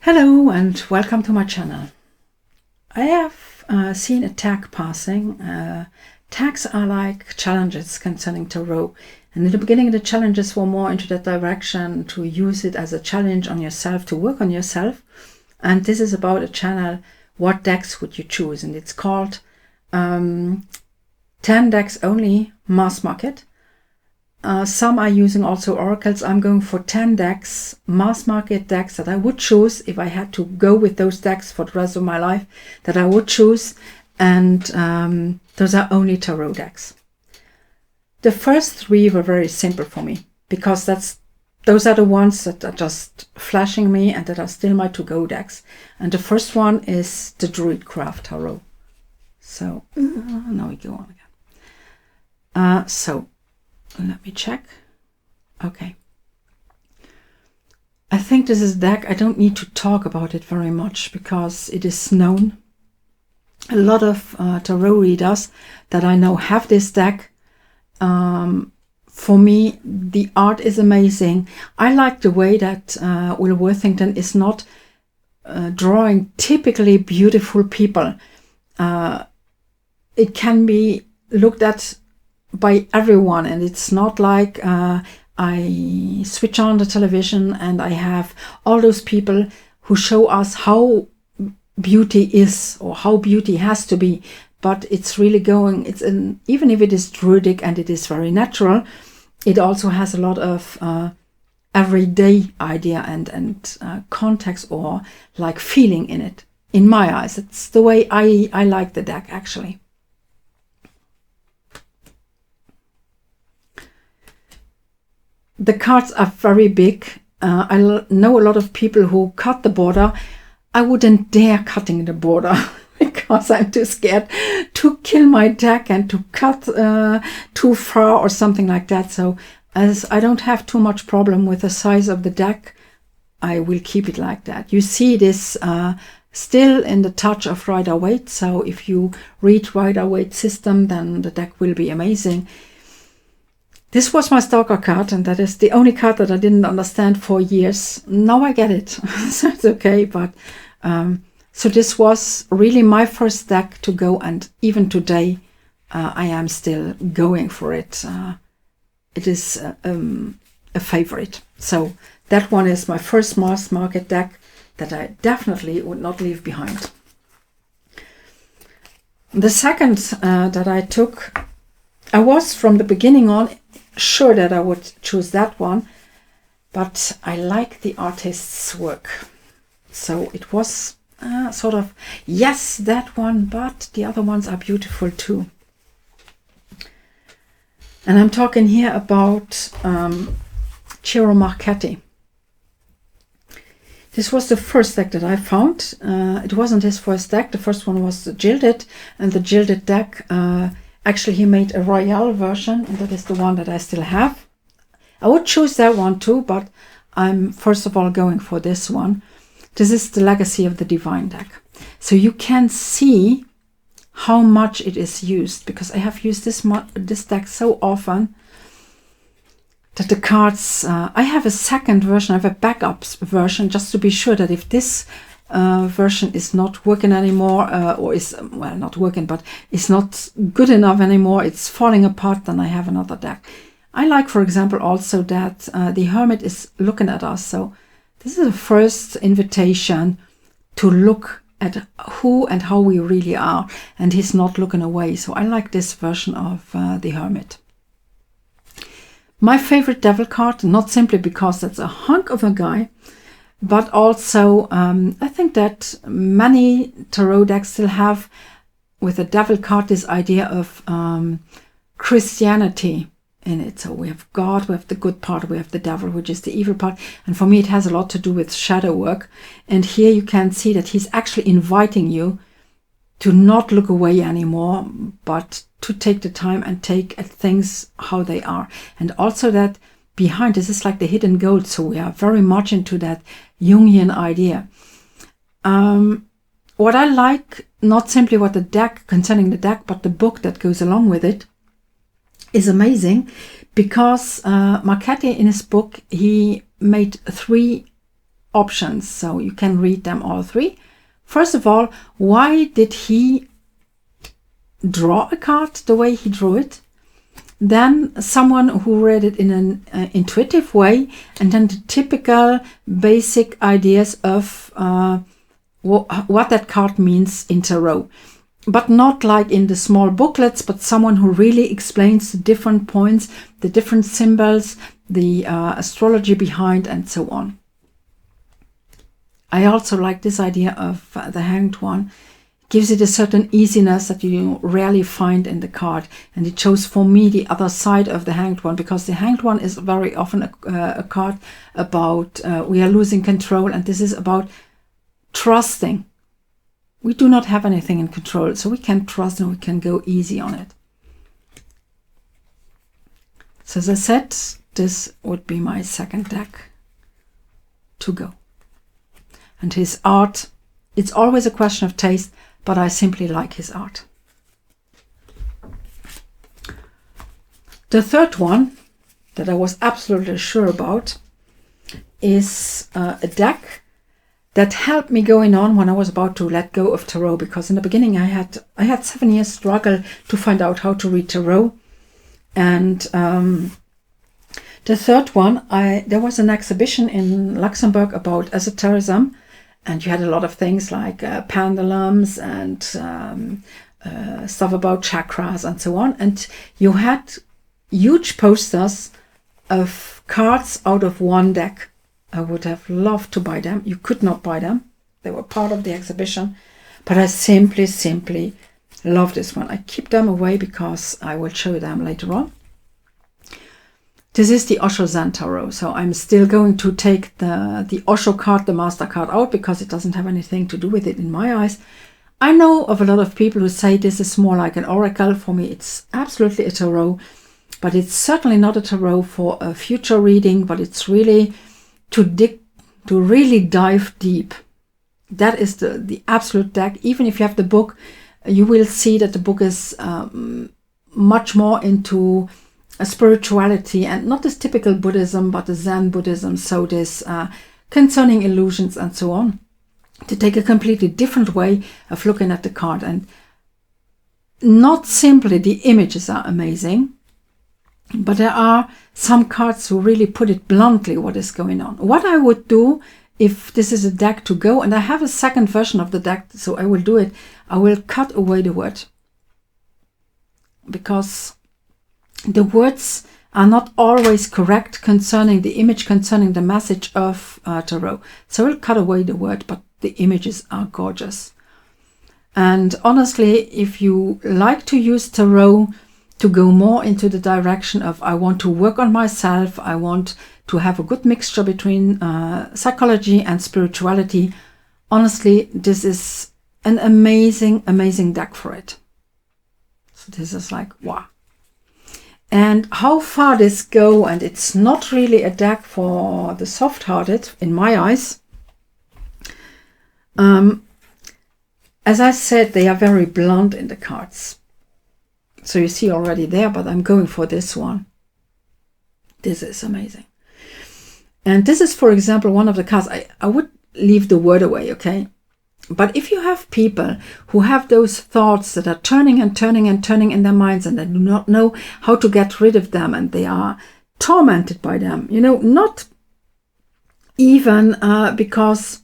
Hello and welcome to my channel. I have seen a tag passing. Tags are like challenges concerning tarot, and in the beginning the challenges were more into that direction, to use it as a challenge on yourself, to work on yourself. And this is about a channel, what decks would you choose? And it's called 10 decks only, mass market. Some are using also oracles. I'm going for 10 decks, mass market decks that I would choose if I had to go with those decks for the rest of my life, that I would choose. And those are only tarot decks. The first three were very simple for me, because those are the ones that are just flashing me and that are still my to-go decks. And the first one is the Druid Tarot. So now we go on again. So let me check. Okay. I think this is a deck. I don't need to talk about it very much because it is known. A lot of tarot readers that I know have this deck. For me, the art is amazing. I like the way that Will Worthington is not drawing typically beautiful people. It can be looked at by everyone, and it's not like I switch on the television and I have all those people who show us how beauty is or how beauty has to be, but it's really going, even if it is druidic and it is very natural, it also has a lot of everyday idea and context or like feeling in it. In my eyes, it's the way I like the deck actually. The cards are very big. I know a lot of people who cut the border. I wouldn't dare cutting the border because I'm too scared to kill my deck and to cut too far or something like that. So as I don't have too much problem with the size of the deck, I will keep it like that. You see this still in the touch of Rider-Waite. So if you read Rider-Waite system, then the deck will be amazing. This was my Stalker card, and that is the only card that I didn't understand for years. Now I get it, so it's okay. But so this was really my first deck to go, and even today I am still going for it. It is a favorite. So that one is my first mass market deck that I definitely would not leave behind. The second that I took, I was from the beginning on sure that I would choose that one, but I like the artist's work. So it was sort of, yes, that one, but the other ones are beautiful too. And I'm talking here about Ciro Marchetti. This was the first deck that I found. It wasn't his first deck. The first one was the Gilded, and the Gilded deck, actually, he made a Royale version, and that is the one that I still have. I would choose that one too, but I'm first of all going for this one. This is the Legacy of the Divine deck. So you can see how much it is used, because I have used this deck so often that the cards, I have a second version, I have a backup version, just to be sure that if this version is not working anymore, or is, well, not working, but it's not good enough anymore, it's falling apart, then I have another deck. I like, for example, also that the Hermit is looking at us. So this is the first invitation to look at who and how we really are, and he's not looking away. So I like this version of the Hermit. My favorite Devil card, not simply because that's a hunk of a guy, but also, I think that many tarot decks still have, with the Devil card, this idea of Christianity in it. So we have God, we have the good part, we have the devil, which is the evil part. And for me, it has a lot to do with shadow work. And here you can see that he's actually inviting you to not look away anymore, but to take the time and take at things how they are. And also that behind this is like the hidden gold. So we are very much into that Jungian idea. What I like, not simply what the deck, concerning the deck, but the book that goes along with it, is amazing, because Marchetti in his book, he made 3 options, so you can read them all three. First of all, why did he draw a card the way he drew it? Then someone who read it in an intuitive way, and then the typical basic ideas of what that card means in tarot. But not like in the small booklets, but someone who really explains the different points, the different symbols, the astrology behind, and so on. I also like this idea of the Hanged One. It gives it a certain easiness that you rarely find in the card. And it shows for me the other side of the Hanged One, because the Hanged One is very often a card about we are losing control, and this is about trusting. We do not have anything in control, so we can trust and we can go easy on it. So as I said, this would be my second deck to go. And his art, it's always a question of taste, but I simply like his art. The third one that I was absolutely sure about is a deck that helped me going on when I was about to let go of tarot, because in the beginning I had 7 years struggle to find out how to read tarot. And the third one, there was an exhibition in Luxembourg about esotericism, and you had a lot of things like pendulums and stuff about chakras and so on. And you had huge posters of cards out of one deck. I would have loved to buy them. You could not buy them. They were part of the exhibition. But I simply love this one. I keep them away because I will show them later on. This is the Osho Zen Tarot. So I'm still going to take the Osho card, the Master card, out because it doesn't have anything to do with it in my eyes. I know of a lot of people who say this is more like an oracle. For me, it's absolutely a tarot. But it's certainly not a tarot for a future reading, but it's really to really dive deep. That is the absolute deck. Even if you have the book, you will see that the book is much more into spirituality, and not this typical Buddhism, but the Zen Buddhism. So this concerning illusions and so on, to take a completely different way of looking at the card. And not simply the images are amazing, but there are some cards who really put it bluntly what is going on. What I would do if this is a deck to go, and I have a second version of the deck, so I will do it, I will cut away the word. Because the words are not always correct concerning the image, concerning the message of tarot. So I will cut away the word, but the images are gorgeous. And honestly, if you like to use tarot to go more into the direction of I want to work on myself, I want to have a good mixture between psychology and spirituality, honestly, this is an amazing deck for it. So this is like, wow. And how far this go, and it's not really a deck for the soft-hearted, in my eyes. As I said, they are very blunt in the cards. So you see already there, but I'm going for this one. This is amazing. And this is, for example, one of the cards. I would leave the word away, okay? But if you have people who have those thoughts that are turning and turning and turning in their minds, and they do not know how to get rid of them, and they are tormented by them, you know, not even because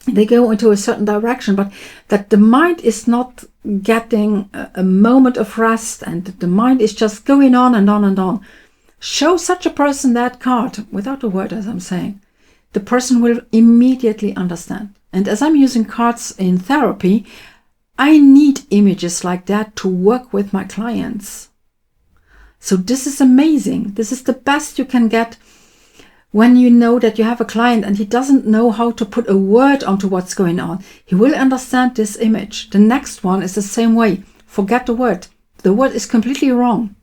they go into a certain direction, but that the mind is not getting a moment of rest, and the mind is just going on and on and on. Show such a person that card without a word, as I'm saying. The person will immediately understand. And as I'm using cards in therapy, I need images like that to work with my clients. So this is amazing. This is the best you can get when you know that you have a client and he doesn't know how to put a word onto what's going on. He will understand this image. The next one is the same way. Forget the word. The word is completely wrong.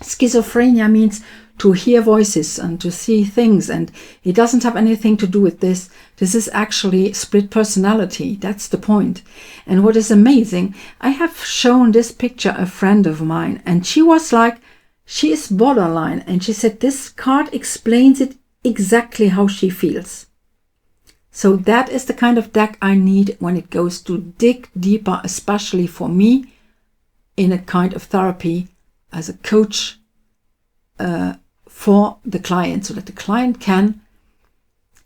Schizophrenia means to hear voices and to see things, and it doesn't have anything to do with this. This is actually split personality. That's the point. And what is amazing, I have shown this picture a friend of mine, and she was like, she is borderline, and she said this card explains it exactly how she feels. So that is the kind of deck I need when it goes to dig deeper, especially for me in a kind of therapy as a coach for the client, so that the client can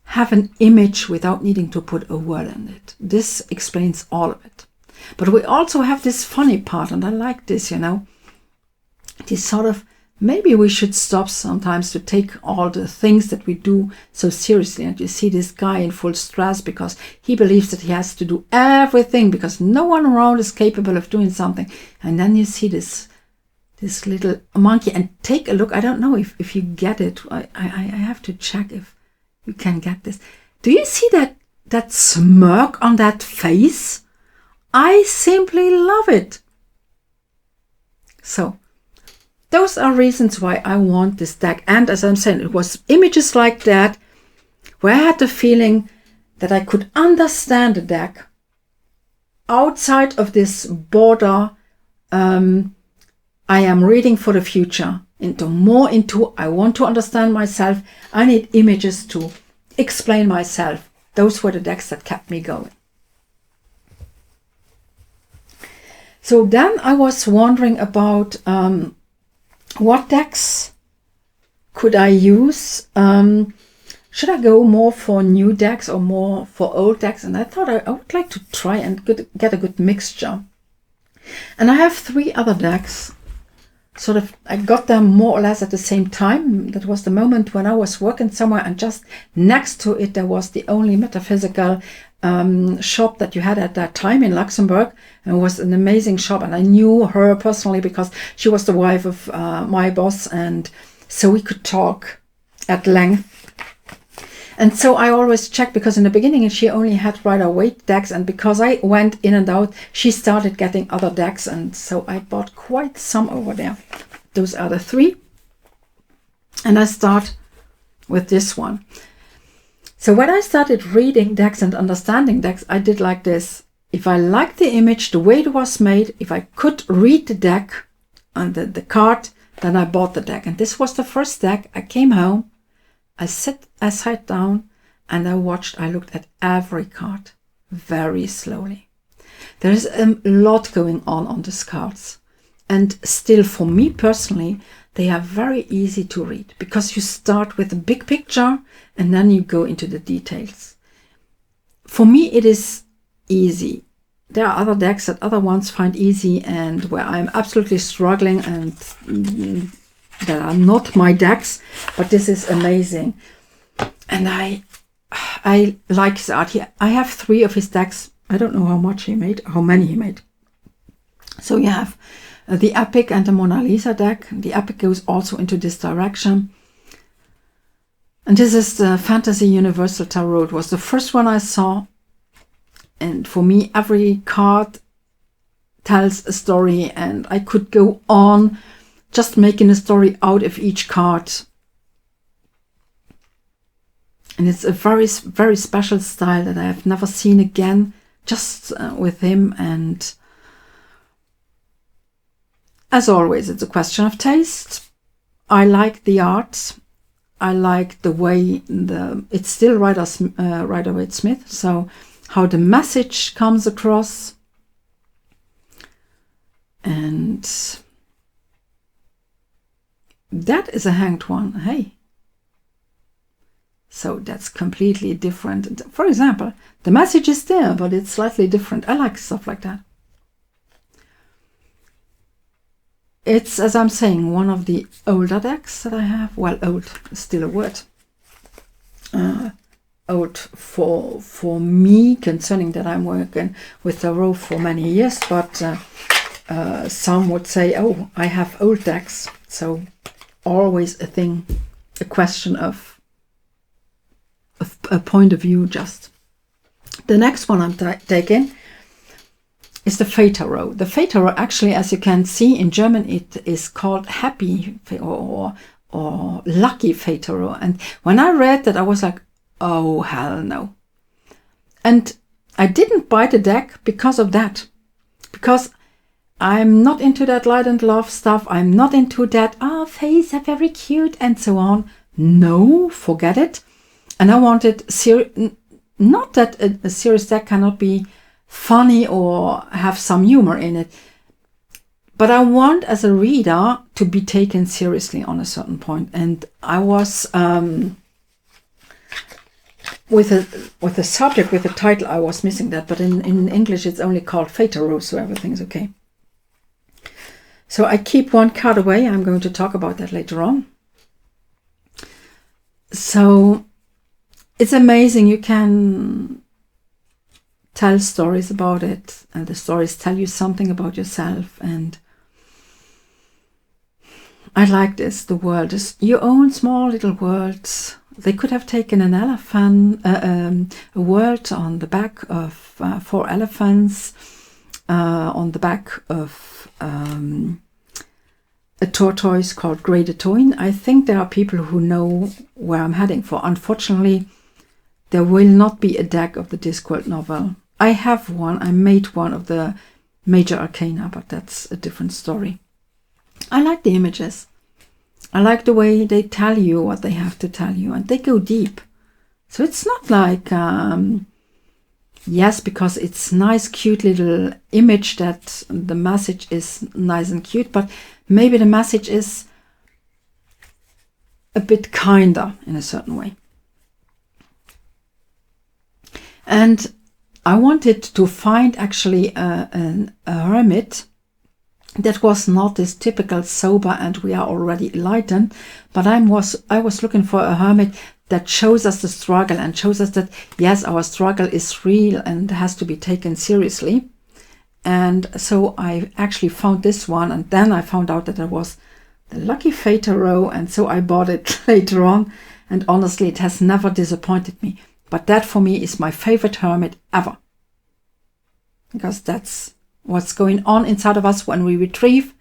have an image without needing to put a word in it. This explains all of it. But we also have this funny part, and I like this, you know, this sort of, maybe we should stop sometimes to take all the things that we do so seriously. And you see this guy in full stress because he believes that he has to do everything because no one around is capable of doing something. And then you see this little monkey, and take a look. I don't know if you get it. I have to check if you can get this. Do you see that smirk on that face? I simply love it. So those are reasons why I want this deck. And as I'm saying, it was images like that where I had the feeling that I could understand the deck outside of this border. I am reading for the future, into I want to understand myself. I need images to explain myself. Those were the decks that kept me going. So then I was wondering about what decks could I use? Should I go more for new decks or more for old decks? And I thought I would like to try and get a good mixture. And I have 3 other decks. Sort of, I got them more or less at the same time. That was the moment when I was working somewhere, and just next to it there was the only metaphysical shop that you had at that time in Luxembourg, and it was an amazing shop. And I knew her personally because she was the wife of my boss, and so we could talk at length. And so I always checked, because in the beginning she only had Rider-Waite decks, and because I went in and out, she started getting other decks, and so I bought quite some over there. Those are the 3. And I start with this one. So when I started reading decks and understanding decks, I did like this. If I liked the image, the way it was made, if I could read the deck and the card, then I bought the deck. And this was the first deck. I came home, I sat down, and I looked at every card very slowly. There is a lot going on these cards. And still, for me personally, they are very easy to read, because you start with the big picture and then you go into the details. For me, it is easy. There are other decks that other ones find easy, and where I'm absolutely struggling, and that are not my decks, but this is amazing. And I like his art. I have 3 of his decks. I don't know how many he made. So you have the Epic and the Mona Lisa deck. The Epic goes also into this direction. And this is the Fantasy Universal Tarot. It was the first one I saw. And for me, every card tells a story, and I could go on just making a story out of each card. And it's a very, very special style that I have never seen again, just with him. And as always, it's a question of taste. I like the art. I like the way it's still Rider-Waite Smith, so how the message comes across. And that is a hanged one. Hey. So that's completely different. For example, the message is there, but it's slightly different. I like stuff like that. It's, as I'm saying, one of the older decks that I have. Well, old is still a word. Old for me, concerning that I'm working with tarot for many years, but some would say, oh, I have old decks. So always a question of a point of view. Just the next one I'm taking is the Fey Tarot. The Fey Tarot, actually, as you can see in German, it is called Happy or Lucky Fey Tarot. And when I read that, I was like, oh, hell no. And I didn't buy the deck because of that. Because I'm not into that light and love stuff. I'm not into that, fays are very cute and so on. No, forget it. And I wanted not that a serious deck cannot be funny or have some humor in it, but I want as a reader to be taken seriously on a certain point. And I was with the subject, with the title, I was missing that, but in English it's only called Fey Tarot, so everything's okay. So I keep one card away. I'm going to talk about that later on. So it's amazing. You can tell stories about it, and the stories tell you something about yourself. And I like this. The world is your own small little worlds. They could have taken an elephant, a world on the back of 4 elephants, on the back of a tortoise called Grey de Toin. I think there are people who know where I'm heading for. Unfortunately, there will not be a deck of the Discworld novel. I have one. I made one of the major arcana, but that's a different story. I like the images. I like the way they tell you what they have to tell you, and they go deep. So it's not like, yes, because it's nice, cute little image that the message is nice and cute, but maybe the message is a bit kinder in a certain way. And I wanted to find actually a hermit that was not this typical sober and we are already enlightened, but I was looking for a hermit that shows us the struggle and shows us that yes, our struggle is real and has to be taken seriously. And so I actually found this one, and then I found out that it was the lucky Fey Tarot, and so I bought it later on, and honestly it has never disappointed me. But that for me is my favorite hermit ever, because that's what's going on inside of us when we retrieve.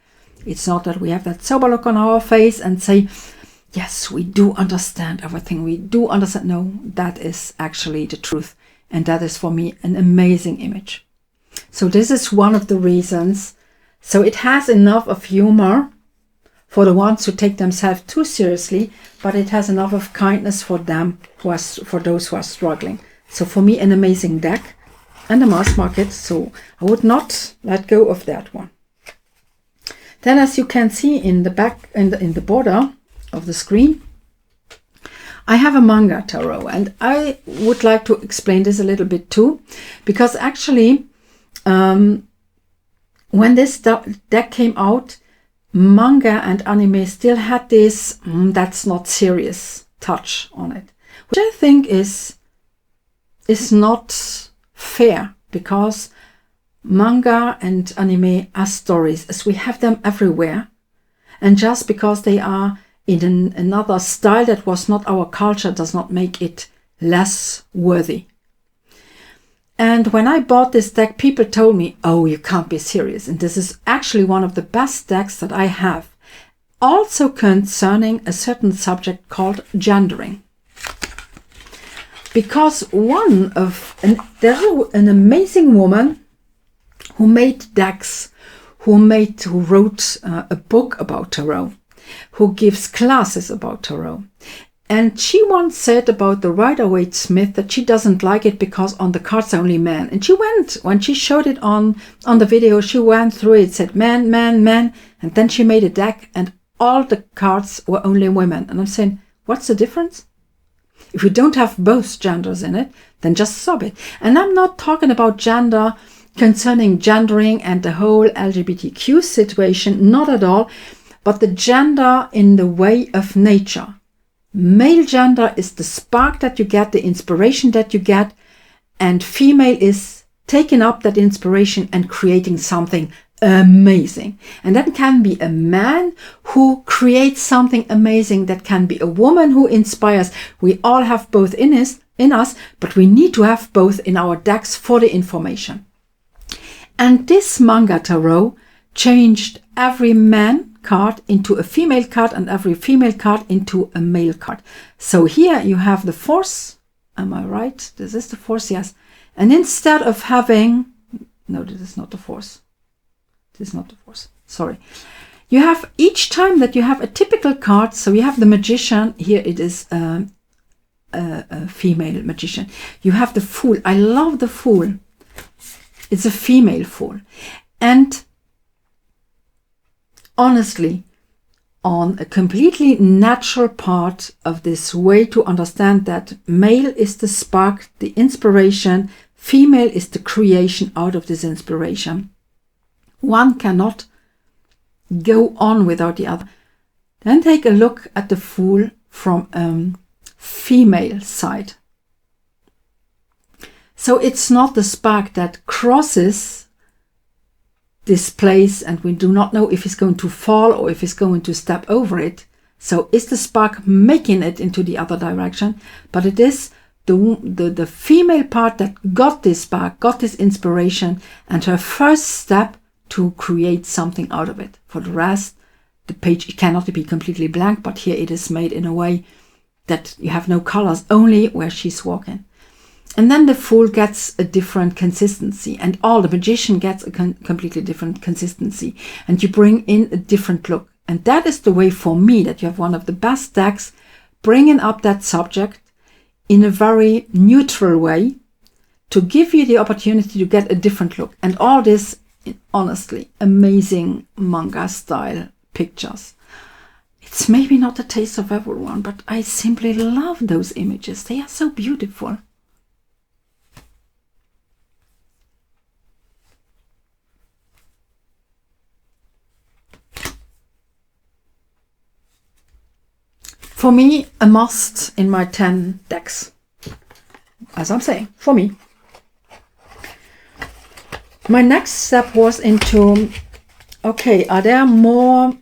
It's not that we have that sober look on our face and say, yes, we do understand everything, we do understand. No, that is actually the truth. And that is for me an amazing image. So this is one of the reasons. So it has enough of humor for the ones who take themselves too seriously, but it has enough of kindness for them, for those who are struggling. So for me, an amazing deck. And the mass market, so I would not let go of that one. Then, as you can see in the back, in the border of the screen, I have a Manga Tarot, and I would like to explain this a little bit too, because actually, when this deck came out, manga and anime still had this that's not serious touch on it, which I think is not fair, because manga and anime are stories as we have them everywhere, and just because they are in another style that was not our culture does not make it less worthy. And when I bought this deck, people told me, oh, you can't be serious, and this is actually one of the best decks that I have, also concerning a certain subject called gendering. Because there's an amazing woman who made decks, who wrote a book about tarot, who gives classes about tarot. And she once said about the Rider-Waite-Smith that she doesn't like it because on the cards are only men. And when she showed it on the video, she went through it, said man, man, man, and then she made a deck and all the cards were only women. And I'm saying, what's the difference? If you don't have both genders in it, then just stop it. And I'm not talking about gender concerning gendering and the whole LGBTQ situation, not at all, but the gender in the way of nature. Male gender is the spark that you get, the inspiration that you get, and female is taking up that inspiration and creating something amazing. And that can be a man who creates something amazing, that can be a woman who inspires. We all have both in us, but we need to have both in our decks for the information. And this Manga Tarot changed every man card into a female card and every female card into a male card. So here you have the Force. Am I right? This is the Force, yes. And instead of having, no, this is not the Force. This is not the Force. Sorry. You have each time that you have a typical card. So you have the Magician. Here it is a a female magician. You have the Fool. I love the Fool. It's a female Fool. And honestly, on a completely natural part of this way to understand that male is the spark, the inspiration, female is the creation out of this inspiration. One cannot go on without the other. Then take a look at the Fool from female side. So it's not the spark that crosses this place and we do not know if it's going to fall or if it's going to step over it. So is the spark making it into the other direction? But it is the female part that got this spark, got this inspiration, and her first step to create something out of it. For the rest, the page, it cannot be completely blank, but here it is made in a way that you have no colors, only where she's walking. And then the Fool gets a different consistency, and the magician gets a completely different consistency, and you bring in a different look. And that is the way for me that you have one of the best decks bringing up that subject in a very neutral way to give you the opportunity to get a different look. And all this, honestly, amazing manga style pictures. It's maybe not the taste of everyone, but I simply love those images. They are so beautiful. For me, a must in my 10 decks. As I'm saying, for me. My next step was into, okay, are there more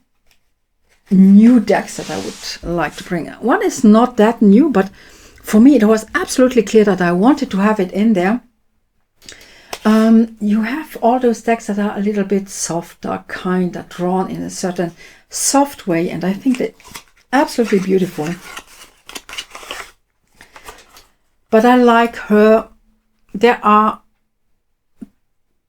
new decks that I would like to bring? One is not that new, but for me it was absolutely clear that I wanted to have it in there. You have all those decks that are a little bit softer, kind of drawn in a certain soft way, and I think that absolutely beautiful. But I like her. There are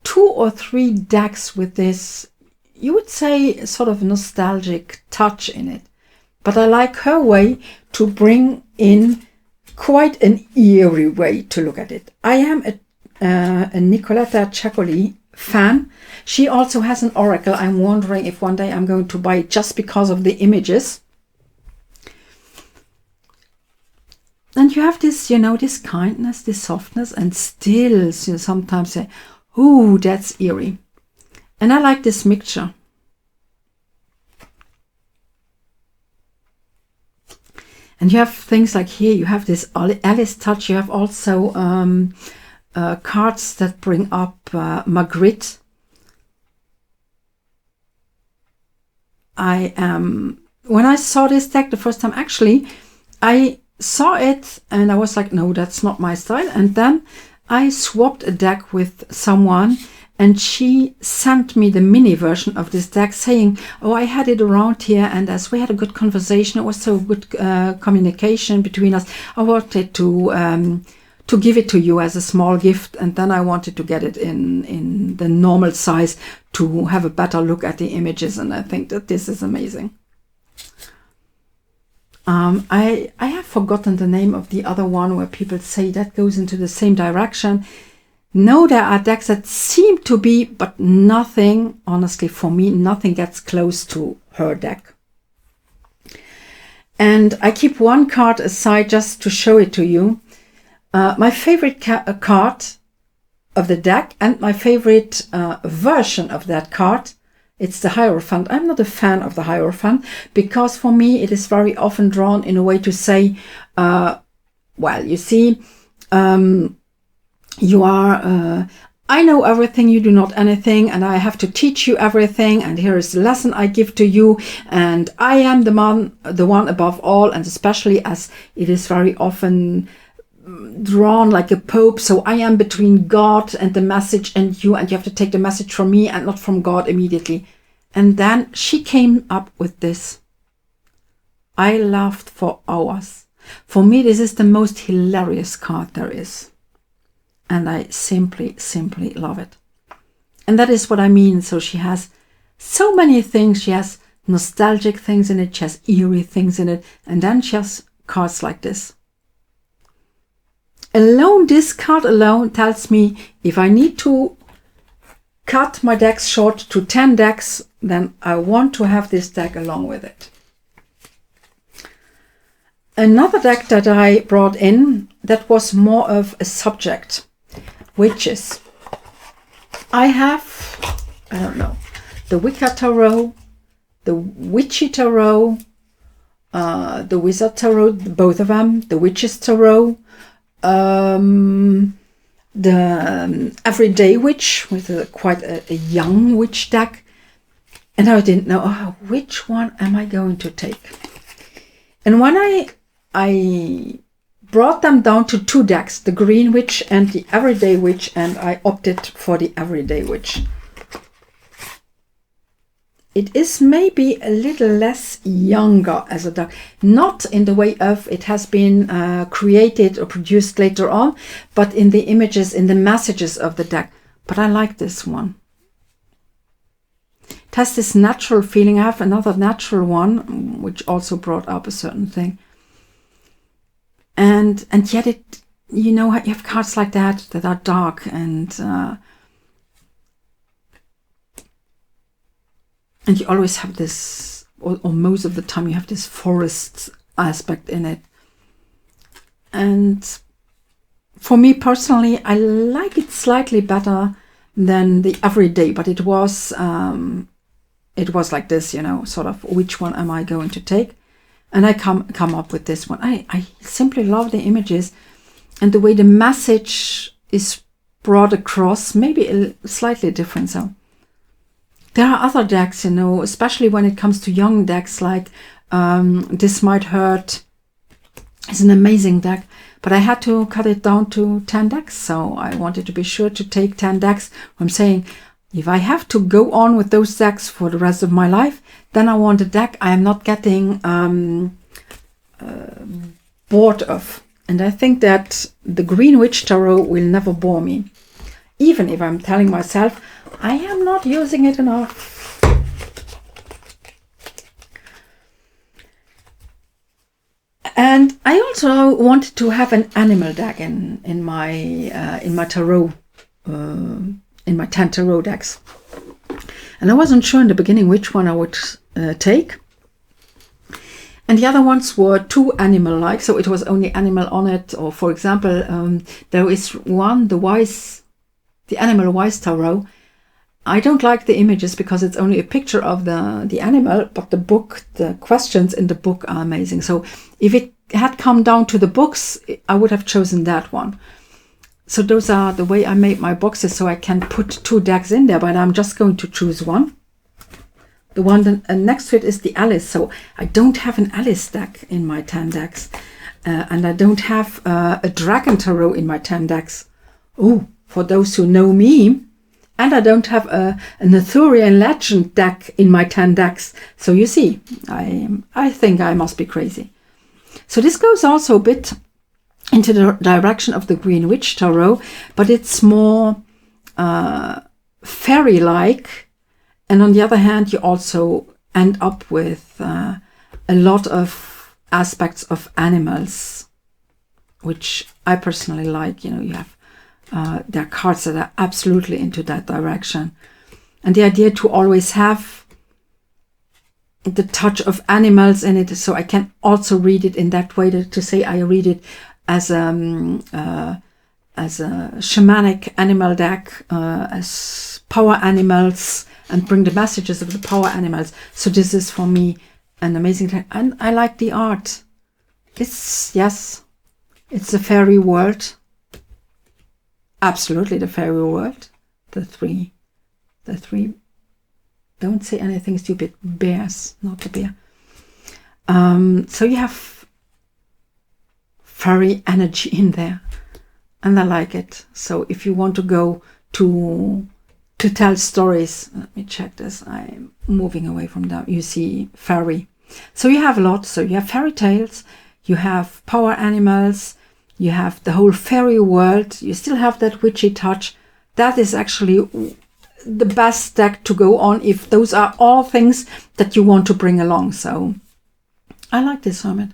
2 or 3 decks with this, you would say, sort of nostalgic touch in it. But I like her way to bring in quite an eerie way to look at it. I am a Nicoletta Ceccoli fan. She also has an oracle. I'm wondering if one day I'm going to buy it just because of the images. And you have this, you know, this kindness, this softness, and still you sometimes say, ooh, that's eerie. And I like this mixture. And you have things like here, you have this Alice touch. You have also cards that bring up Magritte. When I saw this deck the first time, actually, I saw it and I was like, no, that's not my style. And then I swapped a deck with someone and she sent me the mini version of this deck saying, oh, I had it around here, and as we had a good conversation, it was so good communication between us, I wanted to give it to you as a small gift, and then I wanted to get it in the normal size to have a better look at the images, and I think that this is amazing. I have forgotten the name of the other one where people say that goes into the same direction. No, there are decks that seem to be, but nothing, honestly, for me, nothing gets close to her deck. And I keep one card aside just to show it to you. My favorite card of the deck and my favorite version of that card, it's the Hierophant. I'm not a fan of the Hierophant because for me it is very often drawn in a way to say, well, you see, you are, I know everything, you do not anything, and I have to teach you everything, and here is the lesson I give to you, and I am the one above all, and especially as it is very often drawn like a pope, so I am between God and the message and you have to take the message from me and not from God immediately. And then she came up with this. I laughed for hours. For me, this is the most hilarious card there is. And I simply love it. And that is what I mean. So she has so many things. She has nostalgic things in it. She has eerie things in it. And then she has cards like this. alone, this card alone tells me if I need to cut my decks short to 10 decks, then I want to have this deck along with it. Another deck that I brought in that was more of a subject, witches. I have, I don't know, the Wicca Tarot, the Witchy Tarot, the Wizard Tarot, both of them, the Witches Tarot, the Everyday Witch with quite a young witch deck. And I didn't know, which one am I going to take? And when I brought them down to 2 decks, the Green Witch and the Everyday Witch, and I opted for the Everyday Witch. It is maybe a little less younger as a deck, not in the way of it has been created or produced later on, but in the images, in the messages of the deck. But I like this one. It has this natural feeling. I have another natural one, which also brought up a certain thing. And yet it, you know, you have cards like that are dark and you always have this, or most of the time you have this forest aspect in it. And for me personally, I like it slightly better than the Everyday, but it was like this, you know, sort of, which one am I going to take? And I come up with this one. I simply love the images and the way the message is brought across, maybe a slightly different. So there are other decks, you know, especially when it comes to young decks, like This Might Hurt is an amazing deck, but I had to cut it down to 10 decks. So I wanted to be sure to take 10 decks. I'm saying, if I have to go on with those decks for the rest of my life, then I want a deck I am not getting bored of. And I think that the Green Witch Tarot will never bore me. Even if I'm telling myself, I am not using it enough. And I also wanted to have an animal deck in my tarot, in my 10 tarot decks. And I wasn't sure in the beginning which one I would take. And the other ones were too animal-like, so it was only animal on it. Or for example, there is one, the Animal Wise Tarot. I don't like the images because it's only a picture of the animal, but the book, the questions in the book are amazing. So if it had come down to the books, I would have chosen that one. So those are the way I made my boxes, so I can put 2 decks in there, but I'm just going to choose one. The one next to it is the Alice, so I don't have an Alice deck in my 10 decks. And I don't have a Dragon Tarot in my 10 decks. Oh, for those who know me. And I don't have an Arthurian Legend deck in my 10 decks. So you see, I think I must be crazy. So this goes also a bit into the direction of the Green Witch Tarot, but it's more fairy-like. And on the other hand, you also end up with a lot of aspects of animals, which I personally like. You know, you have there are cards that are absolutely into that direction. And the idea to always have the touch of animals in it, so I can also read it in that way, to say I read it as a shamanic animal deck, as power animals, and bring the messages of the power animals. So this is for me an amazing deck. And I like the art. It's a fairy world. Absolutely the fairy world. The three, don't say anything stupid, bears, not the bear. So you have fairy energy in there, and I like it. So if you want to go to tell stories, let me check this, I'm moving away from that. You see fairy. So you have a lot. So you have fairy tales, you have power animals, you have the whole fairy world, you still have that witchy touch. That is actually the best deck to go on if those are all things that you want to bring along. So I like this Hermit.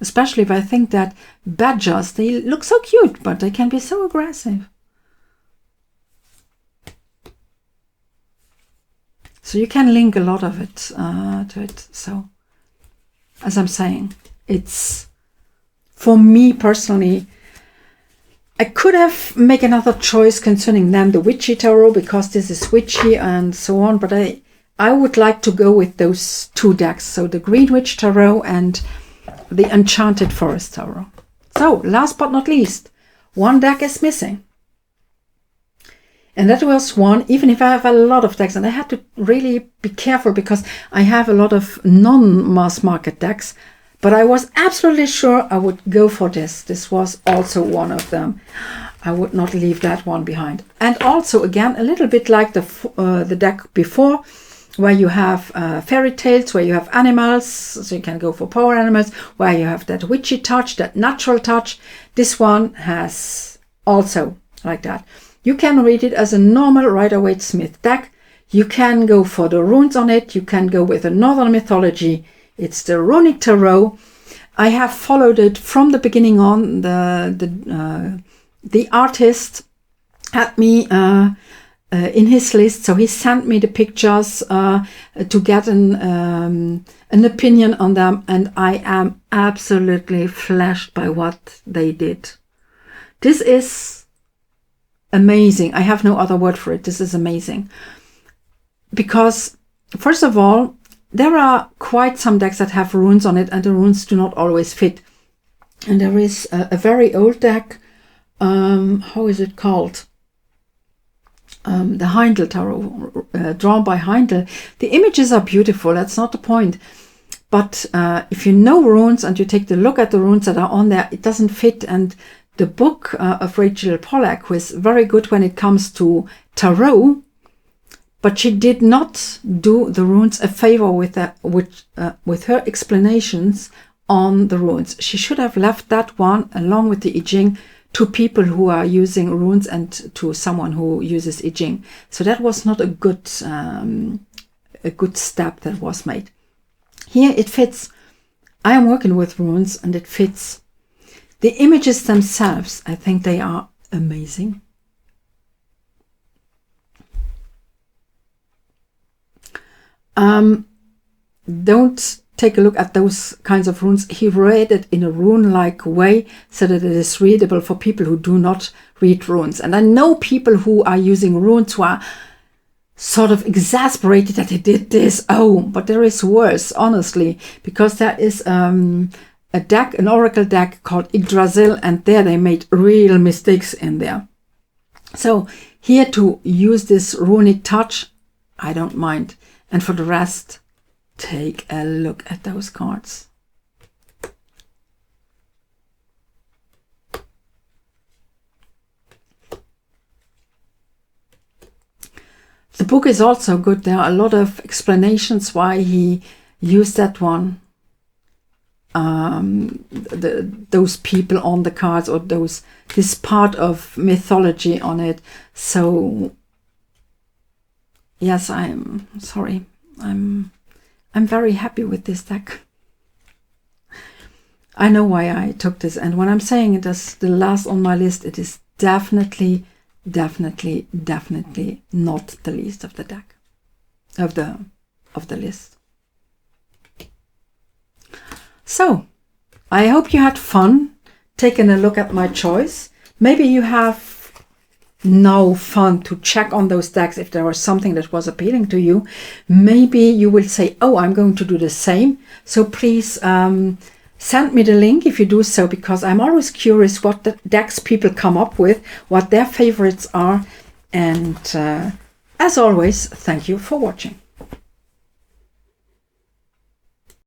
Especially if I think that badgers, they look so cute, but they can be so aggressive. So you can link a lot of it to it. So, as I'm saying, it's, for me personally, I could have made another choice concerning them, the Witchy Tarot, because this is witchy and so on, but I would like to go with those two decks, so the Greenwich Tarot and the Enchanted Forest Tarot. So, last but not least, one deck is missing. And that was one, even if I have a lot of decks, and I had to really be careful because I have a lot of non-mass market decks, but I was absolutely sure I would go for this. This was also one of them. I would not leave that one behind. And also, again, a little bit like the deck before, where you have fairy tales, where you have animals, so you can go for power animals, where you have that witchy touch, that natural touch. This one has also like that. You can read it as a normal Rider-Waite-Smith deck. You can go for the runes on it. You can go with a northern mythology. It's the Runic Tarot. I have followed it from the beginning on. The artist had me in his list, so he sent me the pictures to get an opinion on them, and I am absolutely flashed by what they did. This is amazing. I have no other word for it. This is amazing. Because, first of all, there are quite some decks that have runes on it, and the runes do not always fit. And there is a very old deck. How is it called? The Heindel Tarot, drawn by Heindel. The images are beautiful. That's not the point. But if you know runes and you take the look at the runes that are on there, it doesn't fit. And the book of Rachel Pollack was very good when it comes to tarot, but she did not do the runes a favor with her explanations on the runes. She should have left that one along with the I Ching to people who are using runes and to someone who uses I Ching. So that was not a good step that was made. Here it fits. I am working with runes and it fits. The images themselves, I think they are amazing. Don't take a look at those kinds of runes. He read it in a rune-like way so that it is readable for people who do not read runes. And I know people who are using runes who are sort of exasperated that he did this. Oh, but there is worse, honestly, because there is a deck, an oracle deck called Yggdrasil, and there they made real mistakes in there. So here to use this runic touch, I don't mind. And for the rest, take a look at those cards. The book is also good. There are a lot of explanations why he used that one. Those people on the cards, or this part of mythology on it. So yes, I'm sorry. I'm very happy with this deck. I know why I took this, and when I'm saying it as the last on my list, it is definitely not the least of the deck of the list. So, I hope you had fun taking a look at my choice. Maybe you have now fun to check on those decks if there was something that was appealing to you. Maybe you will say, oh, I'm going to do the same. So please send me the link if you do so, because I'm always curious what the decks people come up with, what their favorites are. And as always, thank you for watching.